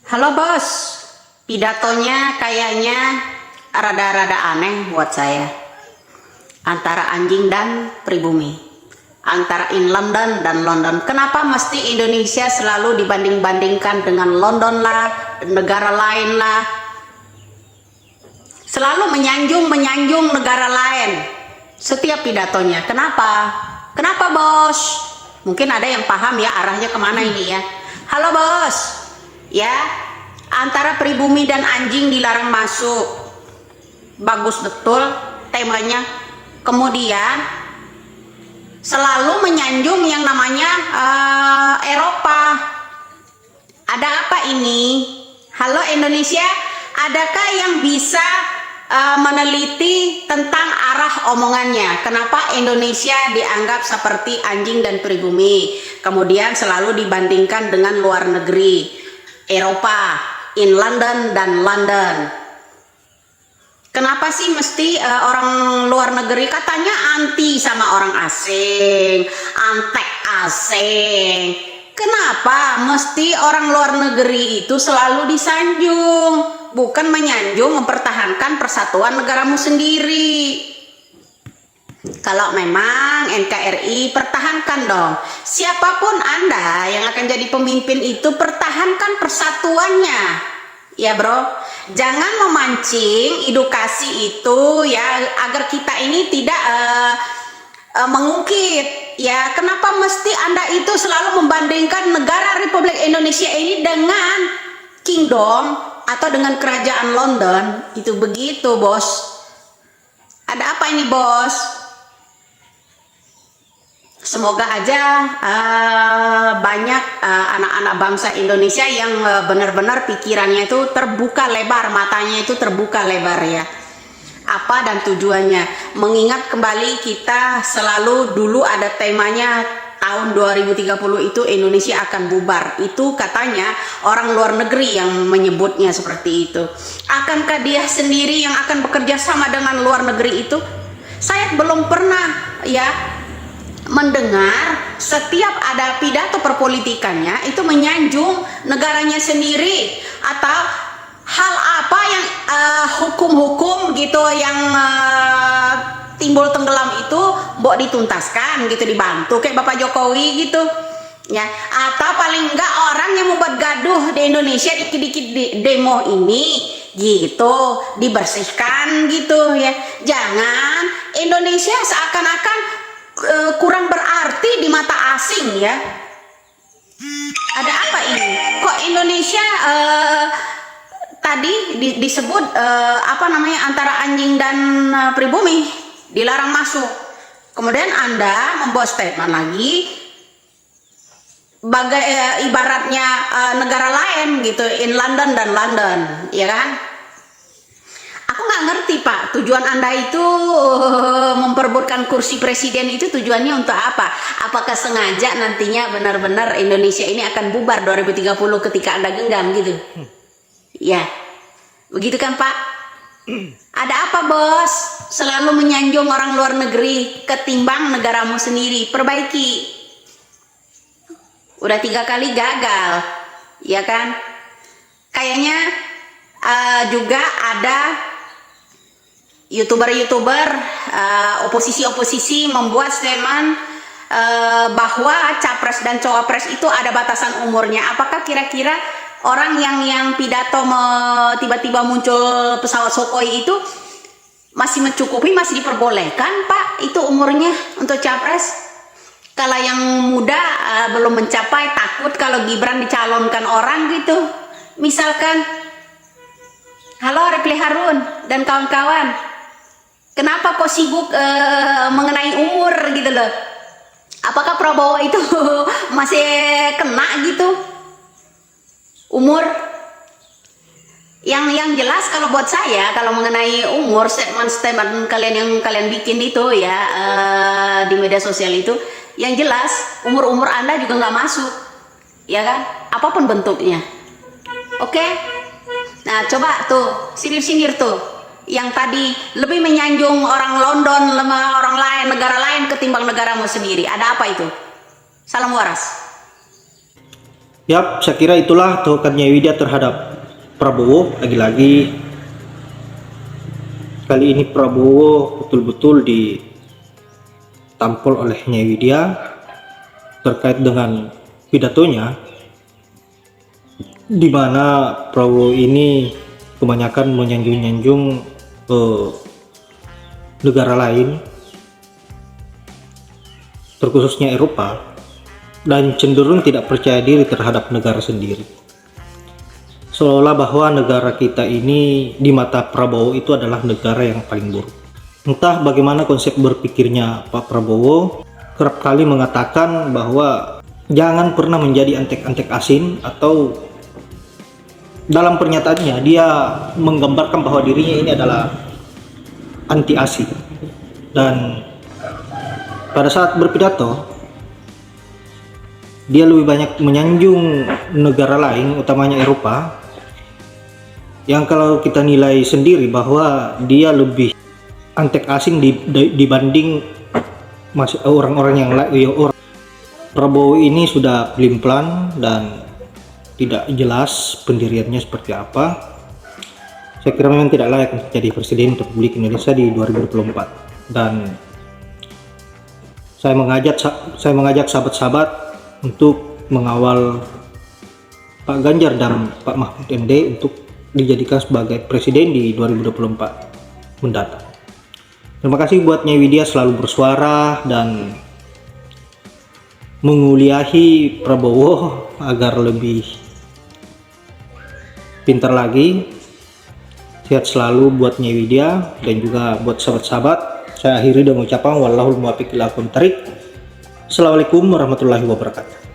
Halo bos, pidatonya kayaknya rada-rada aneh buat saya. Antara anjing dan pribumi, antara in London dan London. Kenapa mesti Indonesia selalu dibanding-bandingkan dengan London lah, negara lain lah? Selalu menyanjung negara lain setiap pidatonya. Kenapa? Kenapa bos? Mungkin ada yang paham ya arahnya kemana ini ya. Halo bos, ya, antara pribumi dan anjing dilarang masuk. Bagus betul temanya. Kemudian selalu menyanjung yang namanya Eropa. Ada apa ini? Halo Indonesia, adakah yang bisa meneliti tentang arah omongannya? Kenapa Indonesia dianggap seperti anjing dan pribumi, kemudian selalu dibandingkan dengan luar negeri, Eropa, in London dan London? Kenapa sih mesti orang luar negeri katanya anti sama orang asing, antek asing? Kenapa mesti orang luar negeri itu selalu disanjung, bukan menyanjung, mempertahankan persatuan negaramu sendiri? Kalau memang NKRI, pertahankan dong. Siapapun Anda yang akan jadi pemimpin itu, pertahankan persatuannya. Ya bro, jangan memancing edukasi itu ya, agar kita ini tidak mengungkit. Ya, kenapa mesti Anda itu selalu membandingkan negara Republik Indonesia ini dengan Kingdom atau dengan Kerajaan London? Itu begitu bos. Ada apa ini bos? Semoga aja banyak anak-anak bangsa Indonesia yang benar-benar pikirannya itu terbuka lebar, matanya itu terbuka lebar ya. Apa dan tujuannya? Mengingat kembali kita selalu dulu ada temanya tahun 2030 itu Indonesia akan bubar. Itu katanya orang luar negeri yang menyebutnya seperti itu. Akankah dia sendiri yang akan bekerja sama dengan luar negeri itu? Saya belum pernah ya mendengar setiap ada pidato perpolitikannya itu menyanjung negaranya sendiri, atau hal apa yang hukum-hukum gitu yang timbul tenggelam itu mbok dituntaskan gitu, dibantu kayak Bapak Jokowi gitu ya. Atau paling enggak orang yang membuat gaduh di Indonesia dikit-dikit demo ini gitu dibersihkan gitu ya. Jangan Indonesia seakan-akan kurang berarti di mata asing ya. Ada apa ini? Kok Indonesia tadi disebut apa namanya, antara anjing dan pribumi dilarang masuk, kemudian Anda membuat statement lagi bagai ibaratnya negara lain gitu, in London dan London, ya kan? Aku nggak ngerti Pak, tujuan Anda itu memperebutkan kursi presiden itu tujuannya untuk apa? Apakah sengaja nantinya benar-benar Indonesia ini akan bubar 2030 ketika Anda genggam gitu? Ya, begitu kan Pak? Ada apa bos? Selalu menyanjung orang luar negeri ketimbang negaramu sendiri. Perbaiki. Udah 3 kali gagal, ya kan? Kayaknya juga ada youtuber oposisi membuat statement bahwa capres dan cawapres itu ada batasan umurnya. Apakah kira-kira orang yang pidato tiba-tiba muncul pesawat Sukhoi itu masih mencukupi, masih diperbolehkan Pak itu umurnya untuk capres? Kalau yang muda belum mencapai, takut kalau Gibran dicalonkan orang gitu misalkan. Halo Repli Harun dan kawan-kawan, kenapa kok sibuk mengenai umur gitu loh? Apakah Prabowo itu masih kena gitu umur? Yang jelas kalau buat saya, kalau mengenai umur, statement kalian yang kalian bikin itu ya di media sosial itu, yang jelas umur Anda juga nggak masuk, ya kan? Apapun bentuknya. Oke? Nah coba tuh sinir-sinir tuh yang tadi lebih menyanjung orang London, orang lain, negara lain ketimbang negaramu sendiri. Ada apa itu? Salam waras. Yap, saya kira itulah tokohnya Widya terhadap Prabowo. Lagi-lagi kali ini Prabowo betul-betul ditampol oleh Nyai Widya terkait dengan pidatonya, di mana Prabowo ini kebanyakan menyanjung-nyanjung negara lain, terkhususnya Eropa, dan cenderung tidak percaya diri terhadap negara sendiri. Seolah bahwa negara kita ini di mata Prabowo itu adalah negara yang paling buruk. Entah bagaimana konsep berpikirnya Pak Prabowo, kerap kali mengatakan bahwa jangan pernah menjadi antek-antek asin, atau dalam pernyataannya dia menggambarkan bahwa dirinya ini adalah anti asing. Dan pada saat berpidato dia lebih banyak menyanjung negara lain, utamanya Eropa, yang kalau kita nilai sendiri bahwa dia lebih antek asing dibanding orang-orang yang lain. Prabowo ini sudah pelin-pelan dan tidak jelas pendiriannya seperti apa. Saya kira memang tidak layak untuk jadi presiden Republik Indonesia di 2024. Dan saya mengajak sahabat-sahabat untuk mengawal Pak Ganjar dan Pak Mahfud MD untuk dijadikan sebagai presiden di 2024 mendatang. Terima kasih buat Nyai Widya selalu bersuara dan menguliahi Prabowo agar lebih pintar lagi. Sehat selalu buat Nyai Widya dan juga buat sahabat-sahabat. Saya akhiri dengan ucapan wallahul muwaffiq ila aqwamit thoriq. Assalamualaikum warahmatullahi wabarakatuh.